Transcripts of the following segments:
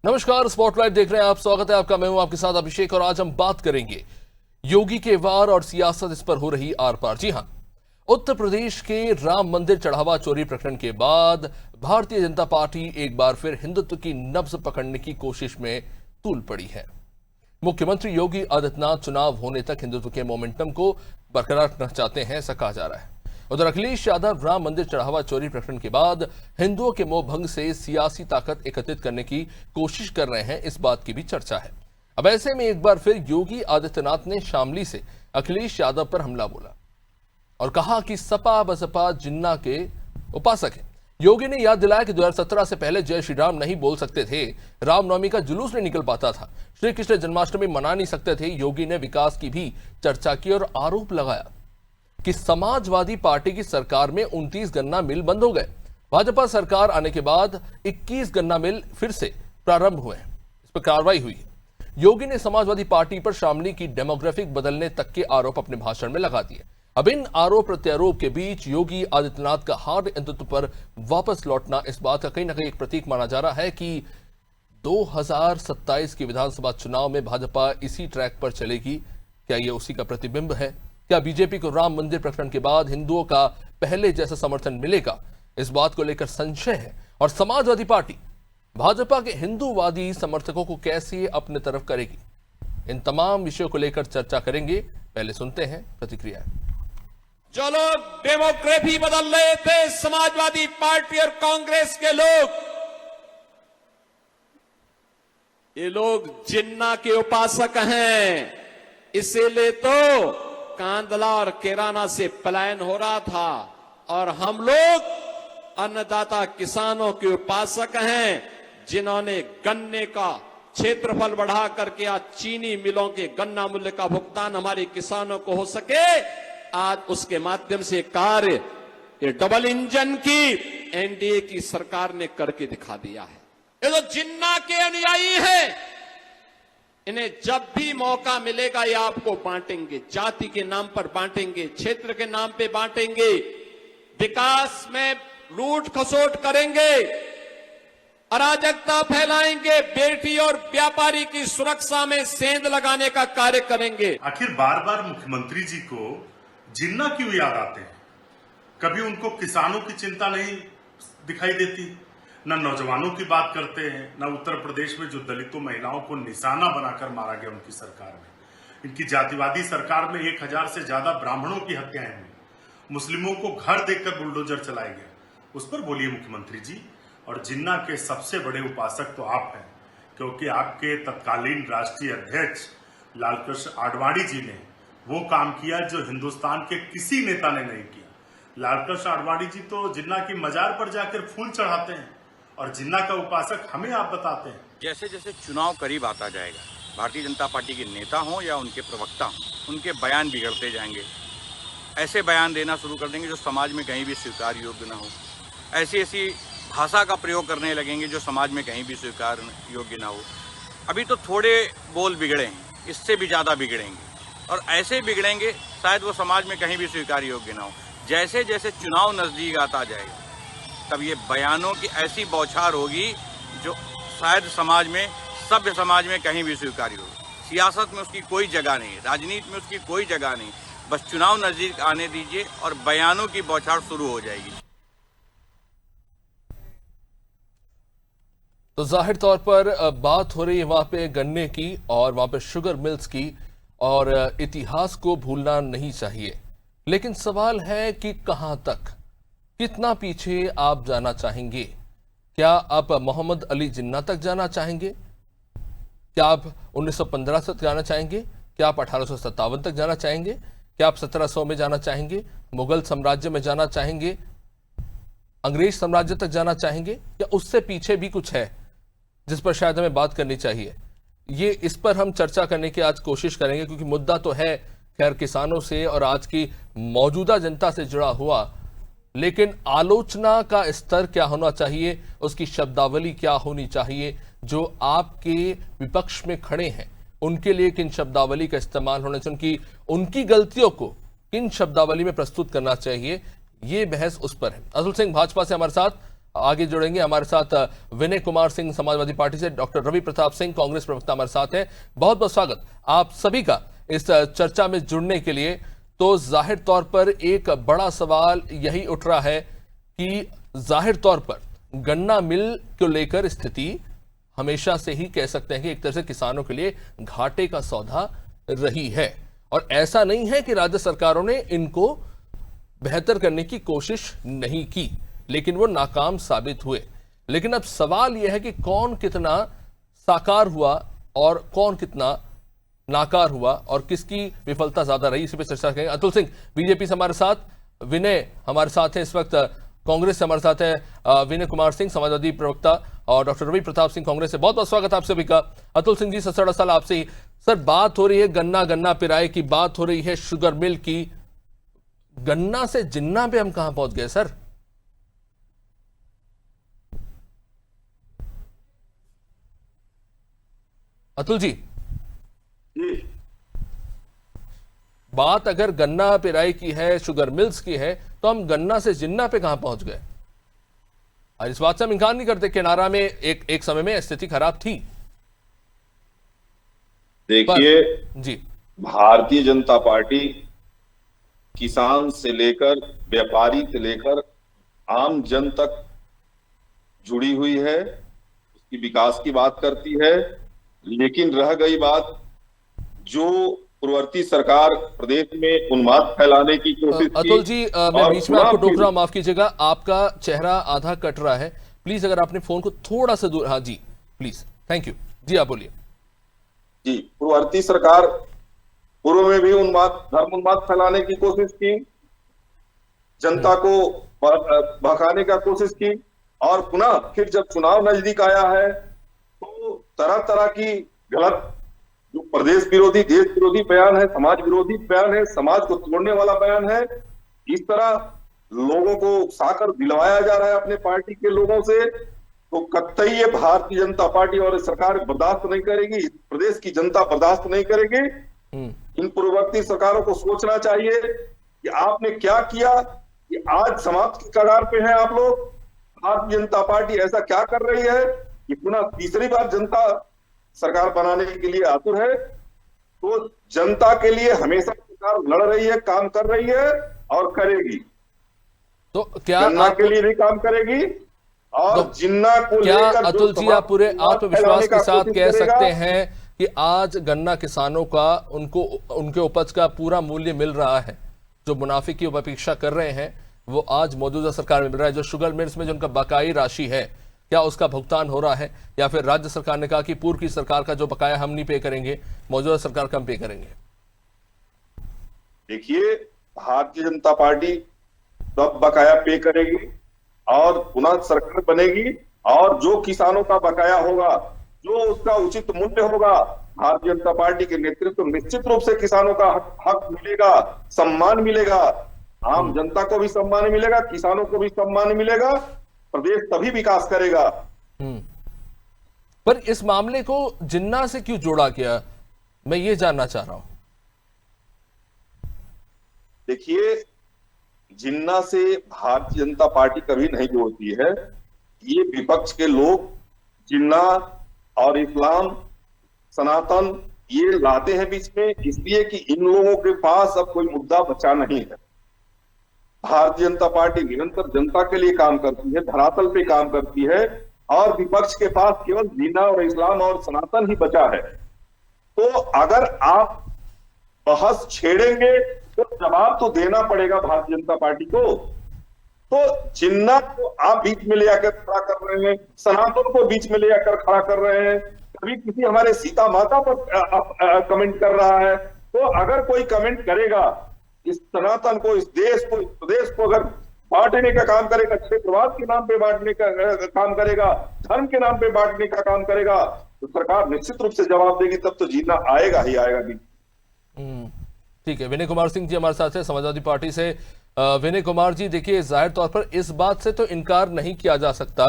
नमस्कार, स्पॉटलाइट देख रहे हैं आप। स्वागत है आपका। मैं हूं आपके साथ अभिषेक और आज हम बात करेंगे योगी के वार और सियासत, इस पर हो रही आर पार। जी हां, उत्तर प्रदेश के राम मंदिर चढ़ावा चोरी प्रकरण के बाद भारतीय जनता पार्टी एक बार फिर हिंदुत्व की नब्ज पकड़ने की कोशिश में तूल पड़ी है। मुख्यमंत्री योगी आदित्यनाथ चुनाव होने तक हिंदुत्व के मोमेंटम को बरकरार रखना चाहते हैं, ऐसा कहा जा रहा है। उधर अखिलेश यादव राम मंदिर चढ़ावा चोरी प्रकरण के बाद हिंदुओं के मोह भंग से सियासी ताकत एकत्रित करने की कोशिश कर रहे हैं, इस बात की भी चर्चा है। अब ऐसे में एक बार फिर योगी आदित्यनाथ ने शामली से अखिलेश यादव पर हमला बोला और कहा कि सपा बसपा जिन्ना के उपासक हैं। योगी ने याद दिलाया कि 2017 से पहले जय श्री राम नहीं बोल सकते थे, रामनवमी का जुलूस नहीं निकल पाता था, श्री कृष्ण जन्माष्टमी मना नहीं सकते थे। योगी ने विकास की भी चर्चा की और आरोप लगाया कि समाजवादी पार्टी की सरकार में 29 गन्ना मिल बंद हो गए। भाजपा सरकार आने के बाद 21 गन्ना मिल फिर से प्रारंभ हुए हैं, इस पर कार्रवाई हुई है। योगी ने समाजवादी पार्टी पर शामली की डेमोग्राफिक बदलने तक के आरोप अपने भाषण में लगा दिए। अब इन आरोप प्रत्यारोप के बीच योगी आदित्यनाथ का हार्ड हिंदुत्व पर वापस लौटना इस बात का कहीं ना कहीं एक प्रतीक माना जा रहा है कि 2027 के विधानसभा चुनाव में भाजपा इसी ट्रैक पर चलेगी। क्या यह उसी का प्रतिबिंब है? क्या बीजेपी को राम मंदिर प्रकरण के बाद हिंदुओं का पहले जैसा समर्थन मिलेगा? इस बात को लेकर संशय है। और समाजवादी पार्टी भाजपा के हिंदूवादी समर्थकों को कैसे अपने तरफ करेगी, इन तमाम विषयों को लेकर चर्चा करेंगे। पहले सुनते हैं प्रतिक्रिया। जो लोग डेमोग्राफी बदल रहे थे, समाजवादी पार्टी और कांग्रेस के लोग, ये लोग जिन्ना के उपासक हैं। इसीलिए तो कांदला और केराना से पलायन हो रहा था। और हम लोग अन्नदाता किसानों के उपासक हैं, जिन्होंने गन्ने का क्षेत्रफल बढ़ा करके आज चीनी मिलों के गन्ना मूल्य का भुगतान हमारे किसानों को हो सके, आज उसके माध्यम से कार्य ये डबल इंजन की एनडीए की सरकार ने करके दिखा दिया है। ये तो जिन्ना के अनुयायी हैं, इन्हें जब भी मौका मिलेगा ये आपको बांटेंगे, जाति के नाम पर बांटेंगे, क्षेत्र के नाम पे बांटेंगे, विकास में लूट खसोट करेंगे, अराजकता फैलाएंगे, बेटी और व्यापारी की सुरक्षा में सेंध लगाने का कार्य करेंगे। आखिर बार बार मुख्यमंत्री जी को जिन्ना क्यों याद आते हैं? कभी उनको किसानों की चिंता नहीं दिखाई देती, न नौजवानों की बात करते हैं, न उत्तर प्रदेश में जो दलितों महिलाओं को निशाना बनाकर मारा गया उनकी सरकार में। इनकी जातिवादी सरकार में 1000 से ज्यादा ब्राह्मणों की हत्याएं हुई, मुस्लिमों को घर देखकर बुलडोजर चलाए गए, उस पर बोलिए मुख्यमंत्री जी। और जिन्ना के सबसे बड़े उपासक तो आप हैं, क्योंकि आपके तत्कालीन राष्ट्रीय अध्यक्ष लालकृष्ण आडवाणी जी ने वो काम किया जो हिंदुस्तान के किसी नेता ने नहीं किया। लालकृष्ण आडवाणी जी तो जिन्ना की मजार पर जाकर फूल चढ़ाते हैं और जिन्ना का उपासक हमें आप बताते हैं। जैसे जैसे चुनाव करीब आता जाएगा, भारतीय जनता पार्टी के नेता हों या उनके प्रवक्ता हों, उनके बयान बिगड़ते जाएंगे। ऐसे बयान देना शुरू कर देंगे जो समाज में कहीं भी स्वीकार योग्य ना हो। ऐसी ऐसी भाषा का प्रयोग करने लगेंगे जो समाज में कहीं भी स्वीकार योग्य ना हो। अभी तो थोड़े बोल बिगड़े हैं, इससे भी ज़्यादा बिगड़ेंगे और ऐसे बिगड़ेंगे शायद वो समाज में कहीं भी स्वीकार योग्य ना हो। जैसे जैसे चुनाव नज़दीक आता जाएगा तब ये बयानों की ऐसी बौछार होगी जो शायद समाज में, सभ्य समाज में कहीं भी स्वीकार्य होगी। सियासत में उसकी कोई जगह नहीं, राजनीति में उसकी कोई जगह नहीं। बस चुनाव नजदीक आने दीजिए और बयानों की बौछार शुरू हो जाएगी। तो जाहिर तौर पर बात हो रही है वहां पे गन्ने की और वहां पे शुगर मिल्स की, और इतिहास को भूलना नहीं चाहिए। लेकिन सवाल है कि कहां तक, कितना पीछे आप जाना चाहेंगे? क्या आप मोहम्मद अली जिन्ना तक जाना चाहेंगे? क्या आप 1915 तक जाना चाहेंगे? क्या आप 1857 तक जाना चाहेंगे? क्या आप 1700 में जाना चाहेंगे? मुगल साम्राज्य में जाना चाहेंगे? अंग्रेज साम्राज्य तक जाना चाहेंगे? या उससे पीछे भी कुछ है जिस पर शायद हमें बात करनी चाहिए? ये इस पर हम चर्चा करने की आज कोशिश करेंगे, क्योंकि मुद्दा तो है खैर किसानों से और आज की मौजूदा जनता से जुड़ा हुआ, लेकिन आलोचना का स्तर क्या होना चाहिए, उसकी शब्दावली क्या होनी चाहिए? जो आपके विपक्ष में खड़े हैं उनके लिए किन शब्दावली का इस्तेमाल होना चाहिए, उनकी गलतियों को किन शब्दावली में प्रस्तुत करना चाहिए, ये बहस उस पर है। अतुल सिंह भाजपा से हमारे साथ। आगे जुड़ेंगे हमारे साथ विनय कुमार सिंह समाजवादी पार्टी से, डॉक्टर रवि प्रताप सिंह कांग्रेस प्रवक्ता हमारे साथ हैं। बहुत बहुत स्वागत आप सभी का इस चर्चा में जुड़ने के लिए। तो जाहिर तौर पर एक बड़ा सवाल यही उठ रहा है कि जाहिर तौर पर गन्ना मिल को लेकर स्थिति हमेशा से ही कह सकते हैं कि एक तरह से किसानों के लिए घाटे का सौदा रही है, और ऐसा नहीं है कि राज्य सरकारों ने इनको बेहतर करने की कोशिश नहीं की, लेकिन वो नाकाम साबित हुए। लेकिन अब सवाल यह है कि कौन कितना साकार हुआ और कौन कितना नाकार हुआ और किसकी विफलता ज्यादा रही, इसी पर चर्चा करेंगे। अतुल सिंह बीजेपी से हमारे साथ, विनय हमारे साथ है इस वक्त कांग्रेस से हमारे साथ है विनय कुमार सिंह समाजवादी प्रवक्ता, और डॉक्टर रवि प्रताप सिंह कांग्रेस से। बहुत बहुत स्वागत आप सभी का। अतुल सिंह जी, सबसे सवाल आपसे ही सर, बात हो रही है गन्ना पिराए की, बात हो रही है शुगर मिल की, गन्ना से जिन्ना पे हम कहां पहुंच गए सर? अतुल जी, बात अगर गन्ना पिराई की है, शुगर मिल्स की है, तो हम गन्ना से जिन्ना पे कहां पहुंच गए? और इस बात से हम इनकार नहीं करते, किनारा में एक समय में स्थिति खराब थी। देखिए जी, भारतीय जनता पार्टी किसान से लेकर व्यापारी से लेकर आम जन तक जुड़ी हुई है, उसकी विकास की बात करती है। लेकिन रह गई बात, जो पूर्ववर्ती सरकार प्रदेश में उन्माद फैलाने की कोशिश की। अतुल जी, मैं बीच में आपको टोक रहा हूं, माफ कीजिएगा, आपका चेहरा आधा कट रहा है, प्लीज अगर आपने फोन को थोड़ा सा दूर, हाँ जी प्लीज, थैंक यू जी, आप बोलिए। जी, पूर्ववर्ती सरकार पूर्व में भी धर्म उन्माद फैलाने की कोशिश की, जनता को भड़काने का कोशिश की, और पुनः फिर जब चुनाव नजदीक आया है तो तरह तरह की गलत, जो प्रदेश विरोधी, देश विरोधी बयान है, समाज विरोधी बयान है, समाज को तोड़ने वाला बयान है, इस तरह लोगों को उकसाकर दिलवाया जा रहा है अपने पार्टी के लोगों से। तो कतई ये भारतीय जनता पार्टी और सरकार बर्दाश्त नहीं करेगी, प्रदेश की जनता बर्दाश्त नहीं करेगी। इन पूर्ववर्ती सरकारों को सोचना चाहिए कि आपने क्या किया कि आज समाप्त की कगार पे है आप लोग। भारतीय जनता पार्टी ऐसा क्या कर रही है कि पुनः तीसरी बार जनता सरकार बनाने के लिए आतुर है। तो जनता के लिए हमेशा सरकार लड़ रही है, काम कर रही है और करेगी। तो क्या गन्ना के लिए भी काम करेगी, और तो जिन्ना को क्या लेकर अतुल जी आप पूरे आत्मविश्वास के साथ कह सकते हैं कि आज गन्ना किसानों का उनके उपज का पूरा मूल्य मिल रहा है, जो मुनाफे की अपेक्षा कर रहे हैं वो आज मौजूदा सरकार में मिल रहा है? जो शुगर मिल्स में जो उनका बकाई राशि है, क्या उसका भुगतान हो रहा है, या फिर राज्य सरकार ने कहा कि पूर्व की सरकार का जो बकाया हम नहीं पे करेंगे, मौजूदा सरकार का हम पे करेंगे? देखिए, भारतीय जनता पार्टी तब बकाया पे करेगी और पुनः सरकार बनेगी, और जो किसानों का बकाया होगा, जो उसका उचित मूल्य होगा, भारतीय जनता पार्टी के नेतृत्व निश्चित रूप से किसानों का हक मिलेगा, सम्मान मिलेगा, आम जनता को भी सम्मान मिलेगा, किसानों को भी सम्मान मिलेगा, प्रदेश तभी विकास करेगा। पर इस मामले को जिन्ना से क्यों जोड़ा गया, मैं ये जानना चाह रहा हूं। देखिए, जिन्ना से भारतीय जनता पार्टी कभी नहीं जोड़ती है। ये विपक्ष के लोग जिन्ना और इस्लाम, सनातन ये लाते हैं बीच में, इसलिए कि इन लोगों के पास अब कोई मुद्दा बचा नहीं है। भारतीय जनता पार्टी निरंतर जनता के लिए काम करती है, धरातल पे काम करती है, और विपक्ष के पास केवल जिन्ना और इस्लाम और सनातन ही बचा है। तो अगर आप बहस छेड़ेंगे तो जवाब तो देना पड़ेगा भारतीय जनता पार्टी को। तो जिन्ना को आप बीच में ले आकर खड़ा कर रहे हैं, सनातन को बीच में ले आकर खड़ा कर रहे हैं, कभी किसी हमारे सीता माता पर कमेंट कर रहा है। तो अगर कोई कमेंट करेगा, इस सनातन को, इस देश को, इस प्रदेश को अगर बांटने का काम करेगा, क्षेत्रवाद के नाम पे बांटने का काम करेगा, धर्म के नाम पे बांटने का काम करेगा, तो सरकार निश्चित रूप से जवाब देगी, तब तो जीतना आएगा ही आएगा भी। ठीक है, विनय कुमार सिंह जी हमारे साथ है समाजवादी पार्टी से। विनय कुमार जी, देखिए, जाहिर तौर पर इस बात से तो इनकार नहीं किया जा सकता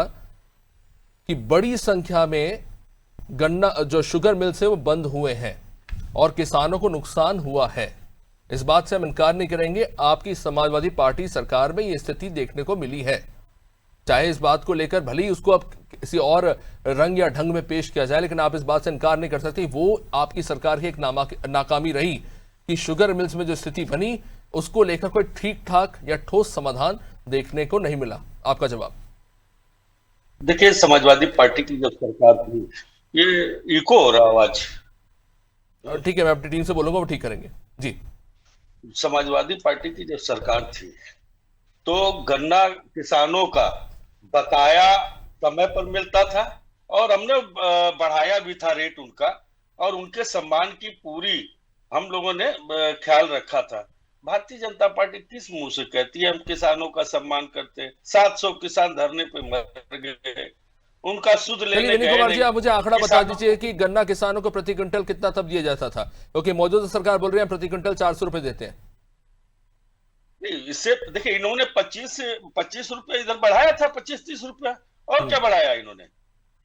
कि बड़ी संख्या में गन्ना जो शुगर मिल्स है वो बंद हुए हैं और किसानों को नुकसान हुआ है। इस बात से हम इनकार नहीं करेंगे। आपकी समाजवादी पार्टी सरकार में ये स्थिति देखने को मिली है, चाहे इस बात को लेकर भले ही उसको अब किसी और रंग या ढंग में पेश किया जाए, लेकिन आप इस बात से इनकार नहीं कर सकते वो आपकी सरकार की एक नाकामी रही कि शुगर मिल्स में जो स्थिति बनी उसको लेकर कोई ठीक ठाक या ठोस समाधान देखने को नहीं मिला। आपका जवाब? देखिए, समाजवादी पार्टी की जब सरकार थी, ये इको हो रहा आवाज। ठीक है, मैं अपनी टीम से बोलूंगा, वो ठीक करेंगे जी। समाजवादी पार्टी की जब सरकार थी तो गन्ना किसानों का बकाया समय पर मिलता था और हमने बढ़ाया भी था रेट उनका, और उनके सम्मान की पूरी हम लोगों ने ख्याल रखा था। भारतीय जनता पार्टी किस मुंह से कहती है हम किसानों का सम्मान करते हैं? 700 किसान धरने पे मर गए, उनका सुध लेने विनय कुमार जी, आप मुझे आंकड़ा बता किसानों दीजिए कि गन्ना किसानों को प्रति क्विंटल कितना तब दिया जाता था, क्योंकि मौजूदा सरकार बोल रही है प्रति क्विंटल 400 रुपए देते हैं। नहीं, इससे देखिए इन्होंने 25 रुपए इधर बढ़ाया था, 25-30 रुपया, और क्या बढ़ाया इन्होंने?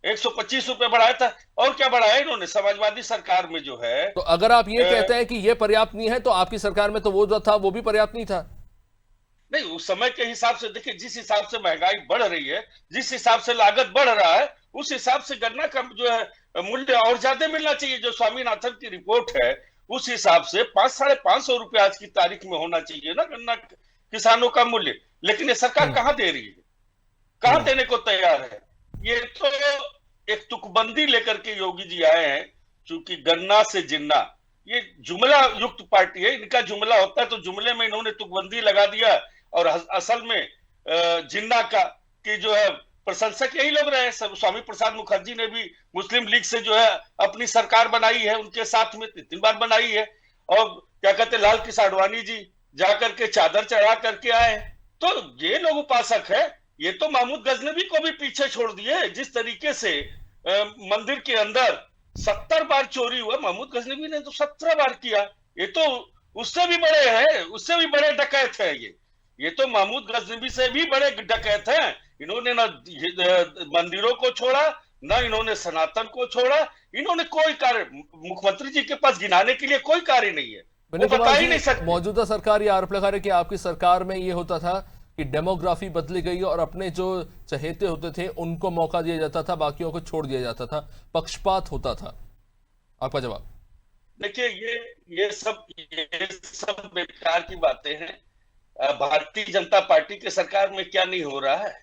125 रुपए बढ़ाया था, और क्या बढ़ाया इन्होंने? समाजवादी सरकार में जो है, तो अगर आप ये कहते हैं कि ये पर्याप्त नहीं है, तो आपकी सरकार में तो वो जो था वो भी पर्याप्त नहीं था। नहीं, उस समय के हिसाब से देखिए, जिस हिसाब से महंगाई बढ़ रही है, जिस हिसाब से लागत बढ़ रहा है, उस हिसाब से गन्ना का जो है मूल्य और ज्यादा मिलना चाहिए। जो स्वामीनाथन की रिपोर्ट है उस हिसाब से 500-550 रुपए आज की तारीख में होना चाहिए ना गन्ना किसानों का मूल्य। लेकिन ये सरकार कहां दे रही है, कहां देने को तैयार है? ये तो एक तुकबंदी लेकर के योगी जी आए हैं, क्योंकि गन्ना से जिन्ना ये जुमला युक्त पार्टी है। इनका जुमला होता है तो जुमले में इन्होंने तुकबंदी लगा दिया, और असल में जिन्ना का की जो है प्रशंसक यही लोग रहे। स्वामी प्रसाद मुखर्जी ने भी मुस्लिम लीग से जो है अपनी सरकार बनाई है, उनके साथ में 3 बार बनाई है। और क्या कहते लाल कृष्ण आडवाणी जी जाकर के चादर चढ़ा करके आए। तो ये लोग उपासक है। ये तो महमूद गजनवी को भी पीछे छोड़ दिए। जिस तरीके से मंदिर के अंदर 70 बार चोरी हुआ, महमूद गजनवी ने तो 17 बार किया। ये तो उससे भी बड़े हैं, उससे भी बड़े डकैत है। ये तो महमूद गजनवी से भी बड़े डकैत हैं। इन्होंने ना मंदिरों को छोड़ा, ना इन्होंने सनातन को छोड़ा। इन्होंने कोई कार्य, मुख्यमंत्री जी के पास गिनाने के लिए कोई कार्य नहीं है, वो बता ही नहीं सकते। मौजूदा सरकार ये आरोप लगा रही कि आपकी सरकार में ये होता था कि डेमोग्राफी बदली गई और अपने जो चहेते होते थे उनको मौका दिया जाता था, बाकियों को छोड़ दिया जाता था, पक्षपात होता था। आपका जवाब? देखिए, ये सब बेकार की बातें हैं। भारतीय जनता पार्टी के सरकार में क्या नहीं हो रहा है?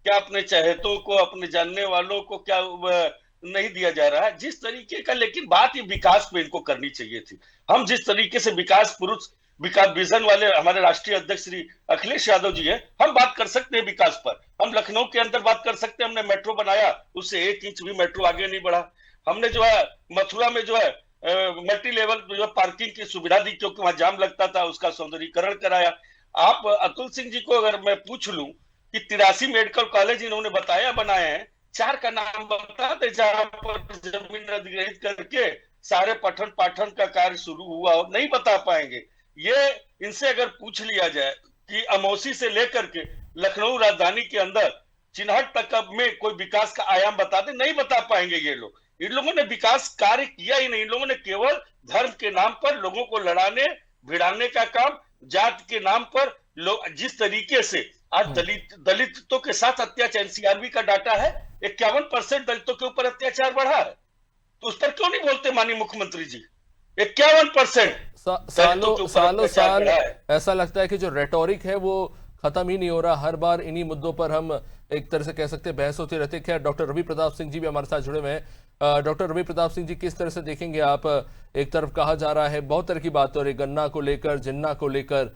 क्या अपने चहेतों को, अपने जानने वालों को क्या नहीं दिया जा रहा है? जिस तरीके का, लेकिन बात ये विकास पे इनको करनी चाहिए थी। हम जिस तरीके से विकास पुरुष, विकास विजन वाले हमारे राष्ट्रीय अध्यक्ष श्री अखिलेश यादव जी हैं, हम बात कर सकते हैं विकास पर। हम लखनऊ के अंदर बात कर सकते हैं, हमने मेट्रो बनाया, उससे 1 इंच भी मेट्रो आगे नहीं बढ़ा। हमने जो है मथुरा में जो है मल्टी लेवल जो पार्किंग की सुविधा दी, क्योंकि वहां जाम लगता था, उसका सौंदर्यीकरण कराया। आप अतुल सिंह जी को अगर मैं पूछ लूं कि 83 मेडिकल कॉलेज इन्होंने बताया बनाए हैं, 4 का नाम बता दे जहां पर जमीन अधिग्रहित करके सारे पठन पाठन का कार्य शुरू हुआ हो, नहीं बता पाएंगे। ये इनसे अगर पूछ लिया जाए कि अमौसी से लेकर के लखनऊ राजधानी के अंदर चिन्हट तक में कोई विकास का आयाम बता दे, नहीं बता पाएंगे ये लोग। इन लोगों ने विकास कार्य किया ही नहीं। इन लोगों ने केवल धर्म के नाम पर लोगों को लड़ाने भिड़ाने का काम, जात के नाम पर लोग जिस तरीके से आज दलितों के साथ अत्याचार, एनसीआरबी का डाटा है 51% दलितों के ऊपर अत्याचार बढ़ा है, तो उस पर क्यों नहीं बोलते माननीय मुख्यमंत्री जी? 51% सालों साल ऐसा लगता है कि जो रेटोरिक है वो खत्म ही नहीं हो रहा। हर बार इन्हीं मुद्दों पर हम एक तरह से कह सकते हैं बहस होती रहती है। खैर, डॉक्टर रवि प्रताप सिंह जी भी हमारे साथ जुड़े हुए हैं। डॉक्टर रवि प्रताप सिंह जी, किस तरह से देखेंगे आप? एक तरफ कहा जा रहा है बहुत तरह की बात हो रही, गन्ना को लेकर, जिन्ना को लेकर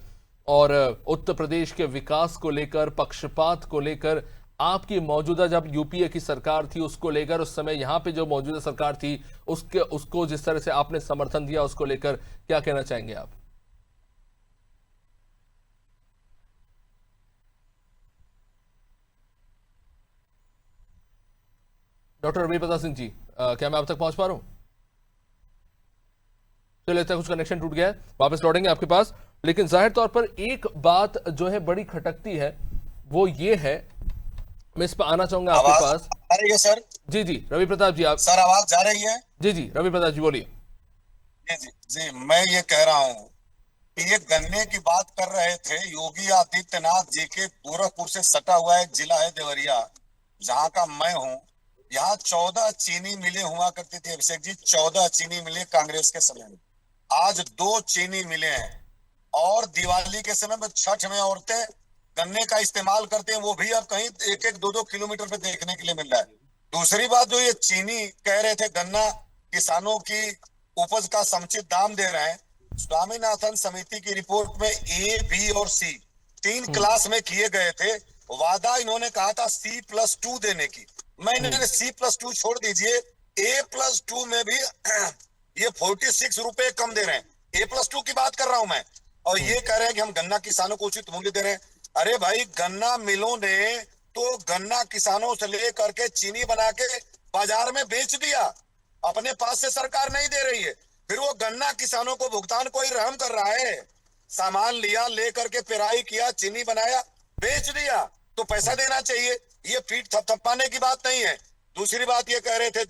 और उत्तर प्रदेश के विकास को लेकर, पक्षपात को लेकर, आपकी मौजूदा जब यूपीए की सरकार थी उसको लेकर, उस समय यहाँ पे जो मौजूदा सरकार थी उसको जिस तरह से आपने समर्थन दिया, उसको लेकर क्या कहना चाहेंगे आप? डॉक्टर रवि प्रताप सिंह जी, क्या मैं आप तक पहुंच पा रहा हूं? चलिए, लगता है कुछ कनेक्शन टूट गया है, वापस लौटेंगे आपके पास। लेकिन जाहिर तौर पर एक बात जो है बड़ी खटकती है वो ये है, मैं इस पर आना चाहूंगा आपके पास। आ रही है सर? जी जी रवि प्रताप जी, आप सर आवाज जा रही है? जी जी रवि प्रताप जी बोलिए। जी जी जी, मैं ये कह रहा हूँ ये गन्ने की बात कर रहे थे। योगी आदित्यनाथ जी के गोरखपुर से सटा हुआ एक जिला है देवरिया, जहां का मैं हूं। यहाँ 14 चीनी मिलें हुआ करती थी अभिषेक जी, 14 चीनी मिलें कांग्रेस के समय में। आज 2 चीनी मिलें हैं। और दिवाली के समय में, छठ में औरतें गन्ने का इस्तेमाल करते हैं, वो भी अब कहीं 1-1, 2-2 किलोमीटर पे देखने के लिए मिल रहा है। दूसरी बात, जो ये चीनी कह रहे थे गन्ना किसानों की उपज का समुचित दाम दे रहे हैं, स्वामीनाथन समिति की रिपोर्ट में ए, बी और सी 3 क्लास में किए गए थे। वादा इन्होंने कहा था C+2 देने की। मैंने C+2 छोड़ दीजिए, A+2 में भी ये 46 रुपए कम दे रहे हैं। A+2 की बात कर रहा हूं मैं। और ये कह रहे हैं कि हम गन्ना किसानों को उचित मूल्य दे रहे हैं। अरे भाई, गन्ना मिलों ने तो गन्ना किसानों से लेकर के चीनी बना के बाजार में बेच दिया, अपने पास से सरकार नहीं दे रही है। फिर वो गन्ना किसानों को भुगतान कोई रहम कर रहा है? सामान लिया, लेकर के पेराई किया, चीनी बनाया, बेच दिया, तो पैसा देना चाहिए। ये पीठ थपथपाने की बात नहीं है। दूसरी बात ये कह रहे थे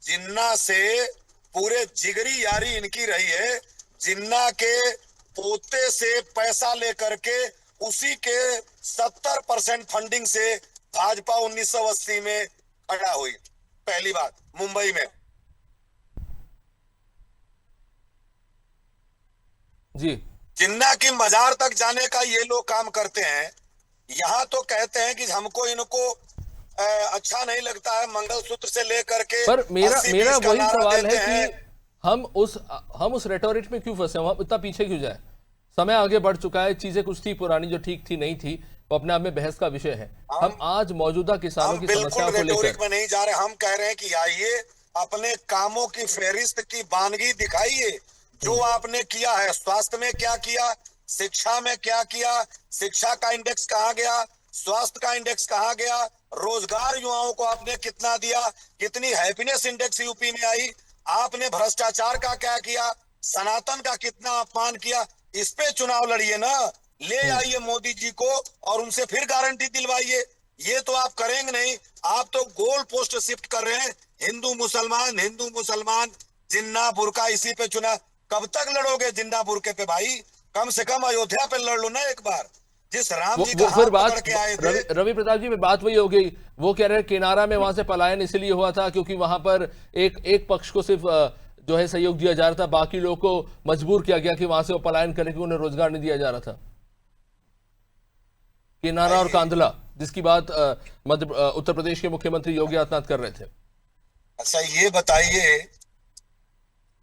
जिन्ना से पूरे जिगरी यारी इनकी रही है। जिन्ना के पोते से पैसा लेकर के उसी के 70% फंडिंग से भाजपा 1980 में खड़ा हुई। पहली बात, मुंबई में। जी, जिन्ना की मजार तक जाने का ये लोग काम करते हैं। यहाँ तो कहते हैं कि हमको इनको अच्छा नहीं लगता है, मंगलसूत्र से लेकर के। पर मेरा 80-20 का वही नारा सवाल देते है हैं। कि हम उस रेटोरिक में क्यों फंसे, हम इतना पीछे क्यों जाए? समय आगे बढ़ चुका है, चीजें कुछ थी पुरानी जो ठीक थी नहीं थी, वो अपने आप में बहस का विषय है। हम आज मौजूदा किसानों की समस्याओं को लेकर में नहीं जा रहे। हम कह रहे हैं कि आइए, अपने कामों की फेहरिस्त की वानगी दिखाइए, जो आपने किया है। स्वास्थ्य में क्या किया, शिक्षा में क्या किया, शिक्षा का इंडेक्स कहाँ गया, स्वास्थ्य का इंडेक्स कहाँ गया, रोजगार युवाओं को आपने कितना दिया, कितनी हैप्पीनेस इंडेक्स यूपी में आई, आपने भ्रष्टाचार का क्या किया, सनातन का कितना अपमान किया। इस पे चुनाव लड़िए ना, ले आइए मोदी जी को और उनसे फिर गारंटी दिलवाइए। ये तो आप करेंगे नहीं। आप तो गोल पोस्ट शिफ्ट कर रहे हैं, हिंदू मुसलमान, जिन्ना बुरका, इसी पे चुनाव। कब तक लड़ोगे जिन्ना बुरके पे भाई? कम से कम अयोध्या पे लड़ लो ना एक बार, जिस राम जी का हाथ पकड़ के आए थे। रवि प्रताप जी में बात वही हो गई। वो कह रहे हैं किनारा में वहां से पलायन इसलिए हुआ था क्योंकि वहां पर एक पक्ष को सिर्फ जो है सहयोग दिया जा रहा था, बाकी लोगों को मजबूर किया गया कि वहां से वो पलायन करें, उन्हें रोजगार नहीं दिया जा रहा था। किनारा और कांधला, जिसकी बात उत्तर प्रदेश के मुख्यमंत्री योगी आदित्यनाथ कर रहे थे। अच्छा, ये बताइए,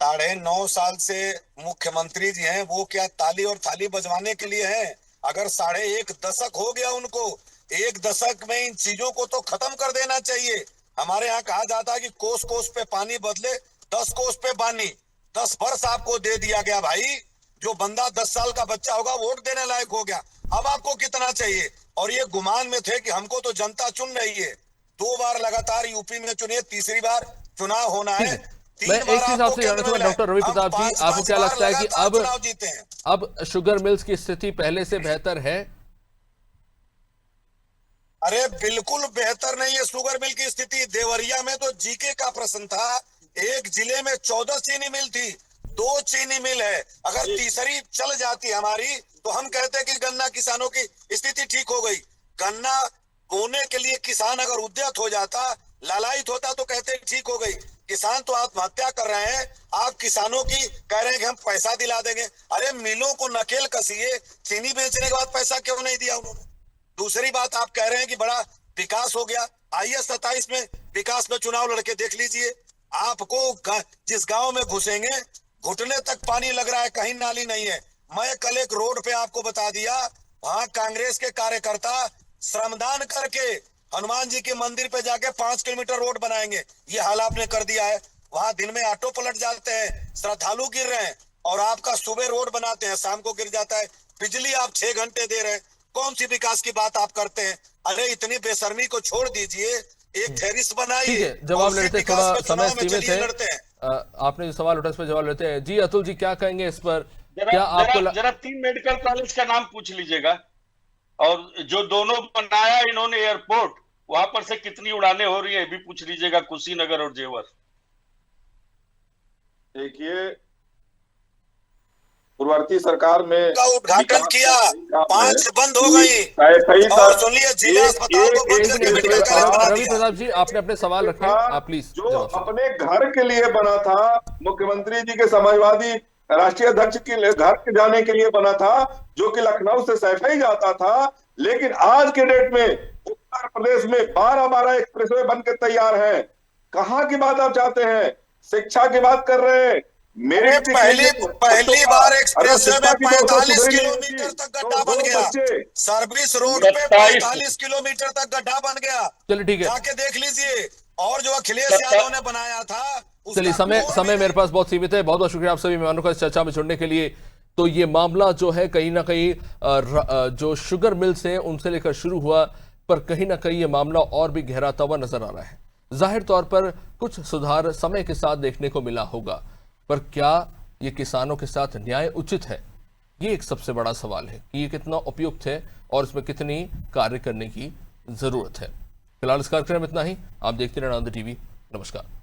9.5 साल से मुख्यमंत्री जी हैं, वो क्या ताली और थाली बजवाने के लिए हैं? अगर 1.5 दशक हो गया उनको, 1 दशक में इन चीजों को तो खत्म कर देना चाहिए। हमारे यहाँ कहा जाता है कि कोस कोस पे पानी बदले, 10 कोस पे पानी। 10 वर्ष आपको दे दिया गया भाई। जो बंदा 10 साल का बच्चा होगा, वोट देने लायक हो गया। अब आपको कितना चाहिए? और ये गुमान में थे कि हमको तो जनता चुन रही है। 2 बार लगातार यूपी में चुनिए, तीसरी बार चुनाव होना है। मैं एक चीज आपसे जानना चाहूंगा डॉक्टर रवि प्रताप जी, आपको क्या लगता है कि अब शुगर मिल्स की स्थिति पहले से बेहतर है? अरे बिल्कुल बेहतर नहीं है शुगर मिल की स्थिति। देवरिया में तो जीके का प्रश्न था। एक जिले में 14 चीनी मिल थी, 2 चीनी मिल है। अगर तीसरी चल जाती हमारी, तो हम कहते कि गन्ना किसानों की स्थिति ठीक हो गई। गन्ना बोने के लिए किसान अगर उद्यत हो जाता, लालायित होता, तो कहते ठीक हो गई। किसान तो आत्महत्या कर रहे हैं, आप किसानों की कह रहे हैं कि हम पैसा दिला देंगे। अरे मिलों को नकेल कसिए, चीनी बेचने के बाद पैसा क्यों नहीं दिया उन्होंने? दूसरी बात, आप कह रहे हैं कि बड़ा विकास हो गया। आइए 27 में विकास में चुनाव लड़के देख लीजिए। आपको जिस गांव में घुसेंगे, घुटने तक पानी लग रहा है, कहीं नाली नहीं है। मैं कल एक रोड पे आपको बता दिया, वहां कांग्रेस के कार्यकर्ता श्रमदान करके हनुमान जी के मंदिर पे जाके 5 किलोमीटर रोड बनाएंगे। ये हाल आपने कर दिया है। वहां दिन में ऑटो पलट जाते हैं, श्रद्धालु गिर रहे हैं, और आपका सुबह रोड बनाते हैं, शाम को गिर जाता है। बिजली आप 6 घंटे दे रहे हैं। कौन सी विकास की बात आप करते हैं? अरे इतनी बेशर्मी को छोड़ दीजिए, एक थेरिस बनाइए। जवाब लेते, थोड़ा समय सीमित है। आपने जो सवाल उठा, इस पर जवाब लेते हैं। जी अतुल जी, क्या कहेंगे इस पर? क्या आपको जरा 3 मेडिकल कॉलेज का नाम पूछ लीजिएगा, और जो दोनों बनाया इन्होंने एयरपोर्ट, वहां पर से कितनी उड़ानें हो रही है भी पूछ लीजिएगा, कुशीनगर और जेवर। देखिए, पूर्ववर्ती सरकार में का उद्घाटन किया, 5 बंद हो गई। सही और सुनिए, जिला अस्पताल को बंद करके मेडिकल कॉलेज बना रवि दिया। प्रताप जी, आपने अपने सवाल रखे, आप प्लीज जो अपने घर के लिए बना था, मुख्यमंत्री जी के समाजवादी राष्ट्रीय अध्यक्ष के घर के जाने के लिए बना था, जो कि लखनऊ से सैफई जाता था। लेकिन आज के डेट में उत्तर प्रदेश में 12 एक्सप्रेसवे बनकर तैयार है। कहाँ की बात आप चाहते हैं? शिक्षा की बात कर रहे हैं। मेरे पहली बार एक्सप्रेसवे में 45 किलोमीटर तक गड्ढा बन गया। सर्विस रोड पे 45 किलोमीटर तक गड्ढा बन गया। चलिए ठीक है, जाके देख लीजिए। और जो अखिलेश यादव ने बनाया था, चलिए समय मेरे पास बहुत सीमित है। बहुत बहुत शुक्रिया आप सभी मेहमानों का इस चर्चा में जुड़ने के लिए। तो ये मामला जो है कहीं ना कहीं जो शुगर मिल्स हैं उनसे लेकर शुरू हुआ, पर कहीं ना कहीं ये मामला और भी गहराता हुआ नजर आ रहा है। जाहिर तौर पर कुछ सुधार समय के साथ देखने को मिला होगा, पर क्या ये किसानों के साथ न्याय उचित है? ये एक सबसे बड़ा सवाल है कि ये कितना उपयुक्त है और इसमें कितनी कार्य करने की जरूरत है। फिलहाल इस कार्यक्रम में इतना ही। आप देखते रहें आनंद टीवी। नमस्कार।